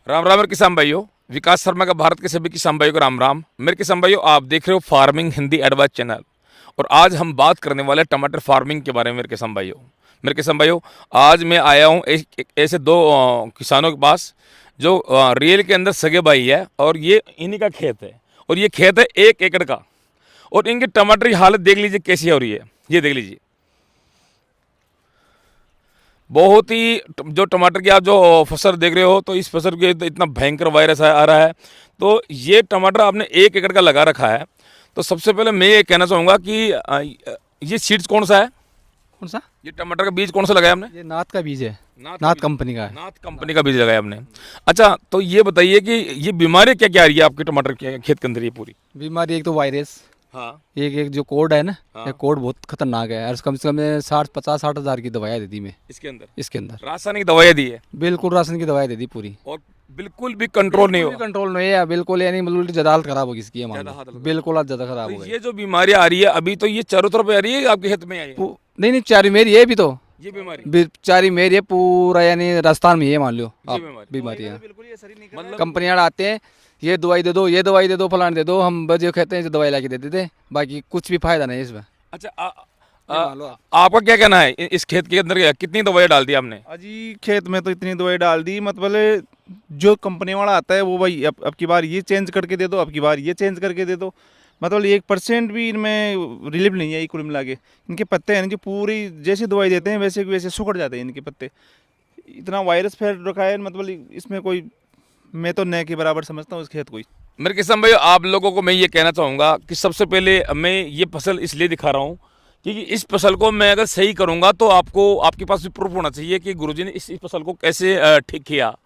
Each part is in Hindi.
राम राम मेरे किसान भाइयों, विकास शर्मा का भारत के सभी किसान भाइयों को राम राम। मेरे किसान भाइयों, आप देख रहे हो फार्मिंग हिंदी एडवाइस चैनल और आज हम बात करने वाले हैं टमाटर फार्मिंग के बारे में। मेरे किसान भाइयों, आज मैं आया हूँ एक ऐसे दो किसानों के पास जो रियल के अंदर सगे भाई है और ये इन्हीं का खेत है और ये खेत है 1 एकड़ का और इनके टमाटर की हालत देख लीजिए कैसी हो रही है। ये देख लीजिए, बहुत ही जो टमाटर की आप जो फसल देख रहे हो तो इस फसल के तो इतना भयंकर वायरस आ रहा है। तो ये टमाटर आपने 1 एकड़ का लगा रखा है। तो सबसे पहले मैं ये कहना चाहूँगा कि ये सीड्स कौन सा है? कौन सा? ये टमाटर का बीज कौन सा लगाया आपने? ये नाथ का बीज है। नाथ कंपनी का है। नाथ कंपनी का बीज लगाया आपने। अच्छा, तो ये बताइए कि ये बीमारी क्या क्या आ रही है आपके टमाटर के खेत के अंदर? ये पूरी बीमारी एक तो वायरस, हाँ एक एक जो कोड है ना, हाँ। ये कोड बहुत खतरनाक है। और कम से कम 60 हज़ार की दवाइयाँ दे दी मैं इसके अंदर अंदर। रासायनिक दवाइयाँ दी है बिल्कुल राशन की दवाई दे दी पूरी और बिल्कुल भी कंट्रोल नहीं हुआ। कंट्रोल नहीं है बिल्कुल, यानी मतलब ज़्यादा हालत खराब हो गई इसकी, ज़्यादा हालत खराब। बिल्कुल आज ज़्यादा खराब हो तो गई। ये जो बीमारी आ रही है अभी, तो ये चारों तरफ आ रही है आपके खेत में आई है नहीं नहीं, चारी मेरी है भी तो, ये बीमारी? चारी मेरी है पूरा, यानी राजस्थान में ये मान लो आप बीमारी। बीमारी है। मतलब कंपनियाँ आते हैं, ये दवाई दे दो, ये दवाई दे दो, फलान दे दो, हम बजे कहते हैं जो दवाई ला के दे देते, बाकी कुछ भी फायदा नहीं है इसमें। अच्छा, मान लो आप। आपका क्या कहना है इस खेत के अंदर कितनी दवाई डाल दी आपने? अजी खेत में तो इतनी दवाई डाल दी, मतलब जो कंपनी वाला आता है वो भाई अब की बार ये चेंज करके दे दो, अब की बार ये चेंज करके दे दो, मतलब 1% भी इनमें रिलीफ नहीं है। कुल मिला के इनके पत्ते हैं जो पूरी जैसी दवाई देते हैं वैसे के वैसे सुखड़ जाते हैं इनके पत्ते। इतना वायरस फैल रखा है, मतलब इसमें कोई, मैं तो न के बराबर समझता हूँ इस खेत को ही। मेरे किसान भाई, आप लोगों को मैं ये कहना चाहूँगा कि सबसे पहले मैं ये फसल इसलिए दिखा रहा हूँ क्योंकि इस फसल को मैं अगर सही करूँगा तो आपको आपके पास भी प्रूफ होना चाहिए कि गुरुजी ने इस फसल को कैसे ठीक किया।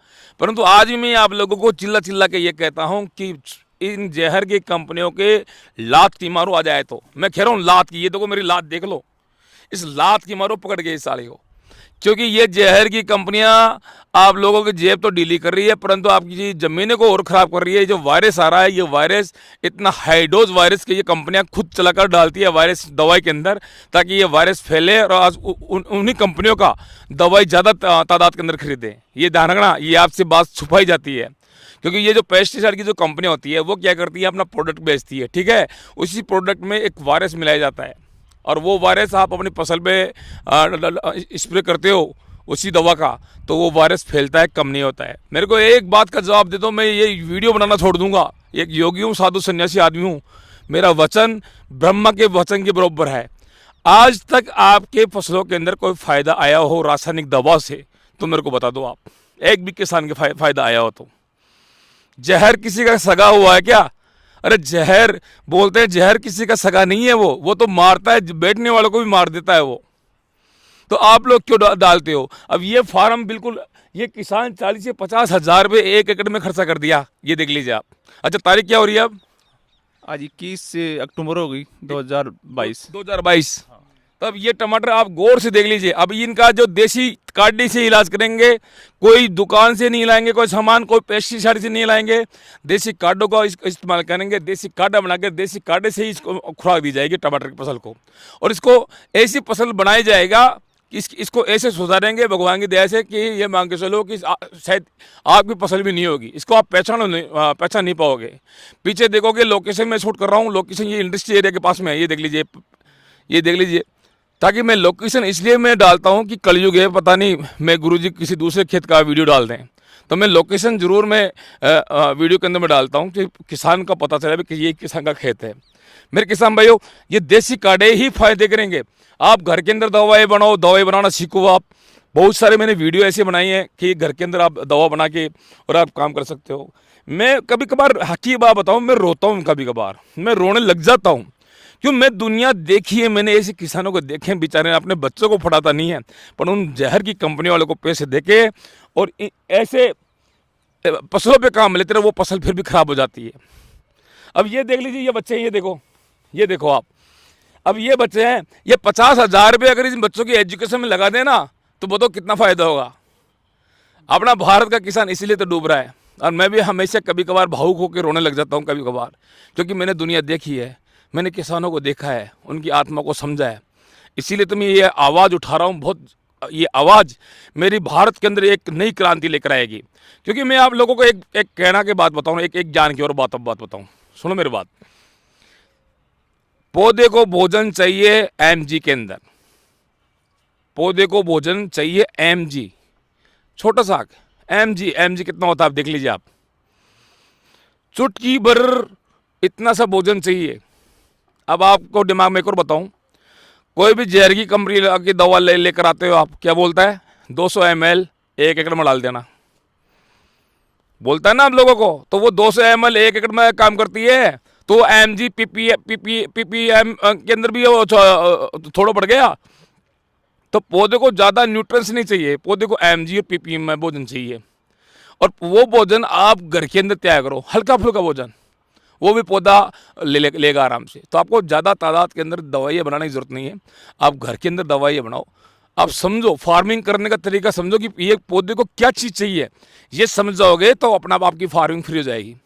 परंतु आज भी मैं आप लोगों को चिल्ला चिल्ला के ये कहता हूँ कि इन जहर की कंपनियों के लात की मारो आ जाए। तो मैं कह रहा हूँ लात की, ये देखो मेरी लात देख लो, इस लात की मारो पकड़ के इस साले को, क्योंकि ये जहर की कंपनियां आप लोगों की जेब तो डीली कर रही है परंतु आपकी ज़मीनें को और ख़राब कर रही है। जो वायरस आ रहा है, ये वायरस इतना हाई डोज वायरस के ये कंपनियां खुद चलाकर डालती है वायरस दवाई के अंदर ताकि ये वायरस फैले और आज उन्हीं कंपनियों का दवाई ज़्यादा तादाद के अंदर खरीदें। ये ध्यान रखना, ये आपसे बात छुपाई जाती है क्योंकि ये जो पेस्टिसाइड की जो कंपनी होती है वो क्या करती है, अपना प्रोडक्ट बेचती है, ठीक है। उसी प्रोडक्ट में एक वायरस मिलाया जाता है और वो वायरस आप अपनी फसल पे स्प्रे करते हो उसी दवा का, तो वो वायरस फैलता है, कम नहीं होता है। मेरे को एक बात का जवाब दे दो, मैं ये वीडियो बनाना छोड़ दूंगा। एक योगी हूँ, साधु सन्यासी आदमी हूँ, मेरा वचन ब्रह्मा के वचन के बराबर है। आज तक आपके फसलों के अंदर कोई फ़ायदा आया हो रासायनिक दवा से तो मेरे को बता दो आप, एक भी किसान के फ़ायदा आया हो तो। जहर किसी का सगा हुआ है क्या? अरे जहर बोलते हैं, जहर किसी का सगा नहीं है, वो तो मारता है, बैठने वालों को भी मार देता है वो। तो आप लोग क्यों डालते हो? अब ये फार्म बिल्कुल, ये किसान 40 से 50 हज़ार रुपये 1 एकड़ में खर्चा कर दिया, ये देख लीजिए आप। अच्छा, तारीख क्या हो रही है अब? आज 21 अक्टूबर हो गई 2022। तब ये टमाटर आप गौर से देख लीजिए। अब इनका जो देसी काढ़ी से इलाज करेंगे, कोई दुकान से नहीं लाएंगे, कोई सामान, कोई पेस्टिसाइड से नहीं लाएंगे, देसी काढ़ों का इस्तेमाल करेंगे। देसी काढ़ा बनाकर देसी काढ़े से ही इसको खुराक दी जाएगी टमाटर की फसल को, और इसको ऐसी फसल बनाई जाएगा कि इसको ऐसे सुधारेंगे भगवान की दया से कि ये मान के चलो कि शायद आपकी फसल भी नहीं होगी, इसको आप पहचान नहीं पाओगे। पीछे देखोगे लोकेशन में शूट कर रहा हूँ, लोकेशन ये इंडस्ट्री एरिया के पास में है, ये देख लीजिए, ताकि मैं लोकेशन इसलिए मैं डालता हूँ कि कलयुग है, पता नहीं मैं गुरुजी किसी दूसरे खेत का वीडियो डाल दें तो मैं लोकेशन ज़रूर मैं वीडियो के अंदर में डालता हूँ कि किसान का पता चले कि ये किसान का खेत है। मेरे किसान भाइयों, ये देसी काढ़े ही फायदे करेंगे। आप घर के अंदर दवाई बनाओ, दवाई बनाना सीखो। आप बहुत सारे मैंने वीडियो ऐसे बनाई हैं कि घर के अंदर आप दवा बना के और आप काम कर सकते हो। मैं कभी कभार हकीकी बात बताऊँ, मैं रोता हूँ, कभी कभार मैं रोने लग जाता हूँ, क्यों? मैं दुनिया देखी है, मैंने ऐसे किसानों को देखे हैं, बेचारे अपने बच्चों को पढ़ाता नहीं है पर उन जहर की कंपनी वालों को पैसे देके और ऐसे फसलों पे काम लेते रहे, वो फसल फिर भी खराब हो जाती है। अब ये देख लीजिए, ये बच्चे हैं, ये देखो आप, अब ये बच्चे हैं, ये 50 हज़ार रुपये अगर इन बच्चों की एजुकेशन में लगा देना तो बताओ कितना फ़ायदा होगा। अपना भारत का किसान इसीलिए तो डूब रहा है और मैं भी हमेशा कभी कभार भावुक होकर रोने लग जाता हूँ कभी कभार, क्योंकि मैंने दुनिया देखी है, मैंने किसानों को देखा है, उनकी आत्मा को समझा है। इसीलिए तो मैं ये आवाज़ उठा रहा हूँ बहुत ये आवाज़ मेरी भारत के अंदर एक नई क्रांति लेकर आएगी। क्योंकि मैं आप लोगों को एक कहना के बात बताऊँ, एक जान की और बात बताऊँ। सुनो मेरी बात। पौधे को भोजन चाहिए एमजी के अंदर, पौधे को भोजन चाहिए एमजी, छोटा सा एमजी। एमजी कितना होता है आप देख लीजिए आप, चुटकी भर इतना सा भोजन चाहिए। अब आपको दिमाग में एक और बताऊं, कोई भी जहर की कंपनी की दवा लेकर आते हो आप, क्या बोलता है? 200 ml 1 एकड़ में डाल देना, बोलता है ना आप लोगों को। तो वो 200 ml 1 एकड़ में काम करती है, तो एम जी पीपीएम के अंदर भी थोड़ा बढ़ गया। तो पौधे को ज़्यादा न्यूट्रिएंट्स नहीं चाहिए, पौधे को एमजी और पीपीएम में भोजन चाहिए। और वो भोजन आप घर के अंदर तैयार करो, हल्का फुल्का भोजन, वो भी पौधा लेगा आराम से। तो आपको ज़्यादा तादाद के अंदर दवाइयाँ बनाने की ज़रूरत नहीं है, आप घर के अंदर दवाइयाँ बनाओ। आप समझो, फार्मिंग करने का तरीका समझो कि ये पौधे को क्या चीज़ चाहिए, ये समझ जाओगे तो अपना आप आपकी फार्मिंग फ्री हो जाएगी।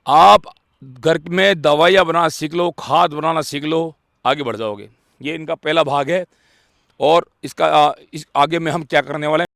आप घर में दवाइयाँ बनाना सीख लो, खाद बनाना सीख लो, आगे बढ़ जाओगे। ये इनका पहला भाग है। और इसका इस आगे में हम क्या करने वाले हैं।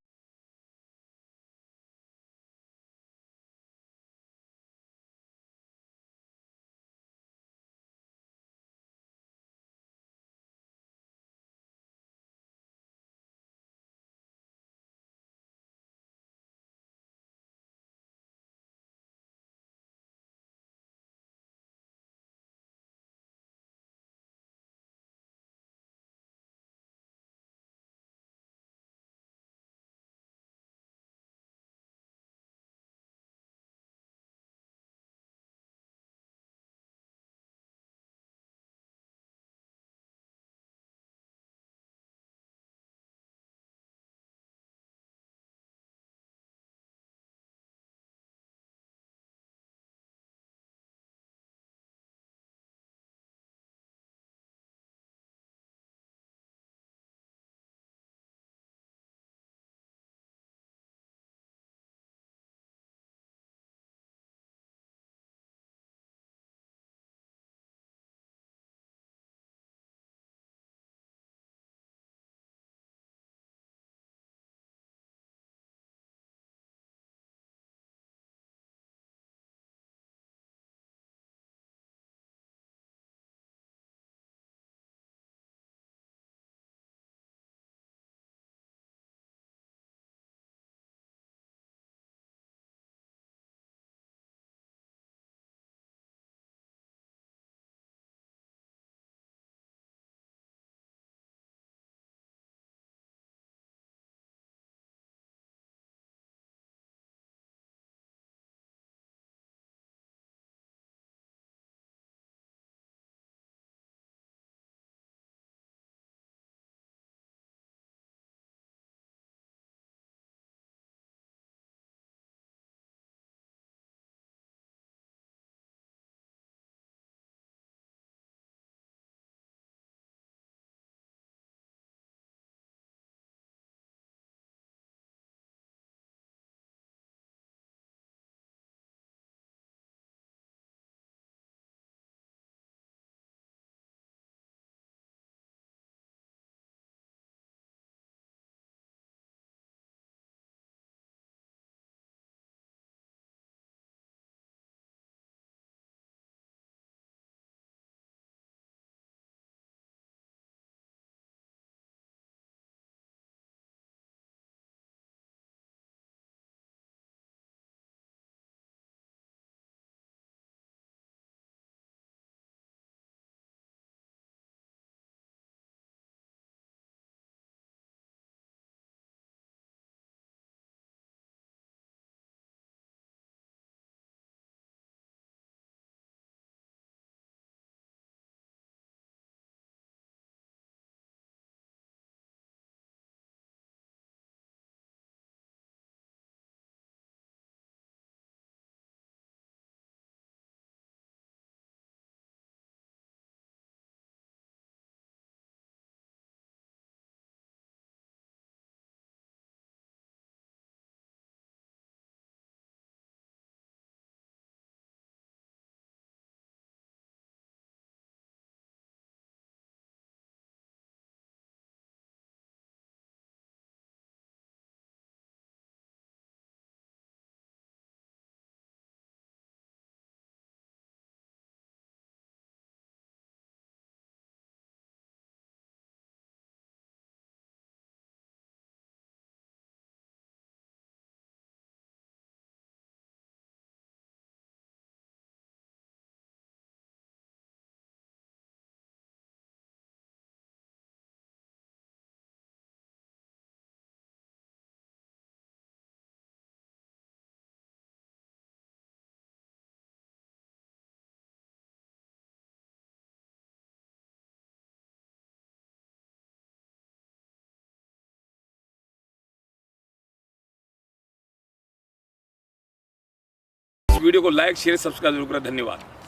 वीडियो को लाइक शेयर सब्सक्राइब जरूर करें। धन्यवाद।